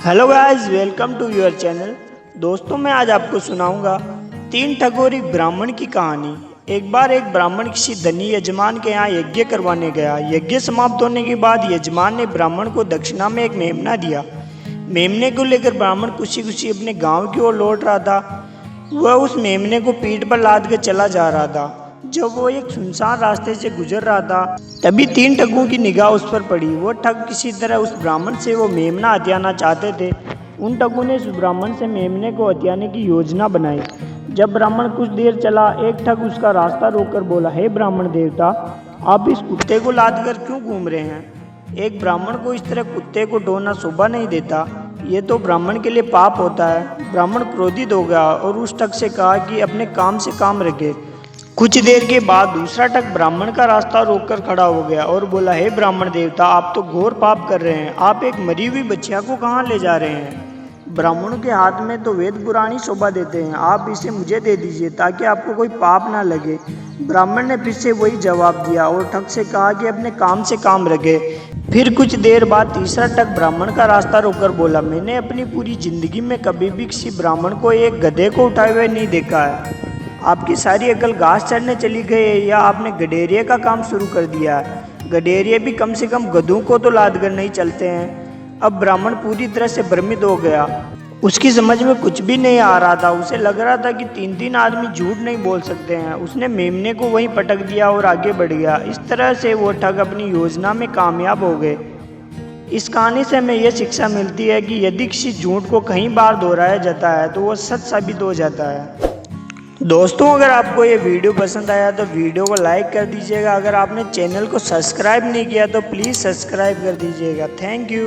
Hello guys, welcome to your channel. दोस्तों, मैं आज आपको सुनाऊंगा 3 ठग और एक ब्राह्मण की कहानी। एक बार एक ब्राह्मण किसी धनी यजमान के यहाँ यज्ञ करवाने गया। यज्ञ समाप्त होने के बाद यजमान ने ब्राह्मण को दक्षिणा में एक मेमना दिया। मेमने को लेकर ब्राह्मण खुशी खुशी अपने गांव की ओर लौट रहा था। वह उस मेमने को पीठ पर लाद कर चला जा रहा था। जब वो एक सुनसान रास्ते से गुजर रहा था, तभी 3 ठगों की निगाह उस पर पड़ी। वो ठग किसी तरह उस ब्राह्मण से वो मेमना हथियाना चाहते थे। उन ठगों ने उस ब्राह्मण से मेमने को हथियाने की योजना बनाई। जब ब्राह्मण कुछ देर चला, एक ठग उसका रास्ता रोककर बोला, हे ब्राह्मण देवता, आप इस कुत्ते को लाद कर क्यों घूम रहे हैं? एक ब्राह्मण को इस तरह कुत्ते को ढोना शोभा नहीं देता। ये तो ब्राह्मण के लिए पाप होता है। ब्राह्मण क्रोधित हो गया और उस ठग से कहा कि अपने काम से काम रखे। कुछ देर के बाद दूसरा ठग ब्राह्मण का रास्ता रोककर खड़ा हो गया और बोला, हे ब्राह्मण देवता, आप तो घोर पाप कर रहे हैं। आप एक मरी हुई बच्चिया को कहाँ ले जा रहे हैं? ब्राह्मणों के हाथ में तो वेद पुराणी शोभा देते हैं। आप इसे मुझे दे दीजिए ताकि आपको कोई पाप ना लगे। ब्राह्मण ने फिर से वही जवाब दिया और ठग से कहा कि अपने काम से काम रखे। फिर कुछ देर बाद तीसरा ठग ब्राह्मण का रास्ता रोककर बोला, मैंने अपनी पूरी जिंदगी में कभी भी किसी ब्राह्मण को एक गधे को उठाए हुए नहीं देखा है। आपकी सारी अकल घास चढ़ने चली गई है या आपने गडेरिया का काम शुरू कर दिया है? गडेरिया भी कम से कम गधों को तो लाद कर नहीं चलते हैं। अब ब्राह्मण पूरी तरह से भ्रमित हो गया। उसकी समझ में कुछ भी नहीं आ रहा था। उसे लग रहा था कि 3 आदमी झूठ नहीं बोल सकते हैं। उसने मेमने को वहीं पटक दिया और आगे बढ़ गया। इस तरह से वो ठग अपनी योजना में कामयाब हो गए। इस कहानी से हमें यह शिक्षा मिलती है कि यदि किसी झूठ को कई बार दोहराया जाता है तो वह सच साबित हो जाता है। दोस्तों, अगर आपको ये वीडियो पसंद आया तो वीडियो को लाइक कर दीजिएगा। अगर आपने चैनल को सब्सक्राइब नहीं किया तो प्लीज़ सब्सक्राइब कर दीजिएगा। Thank you.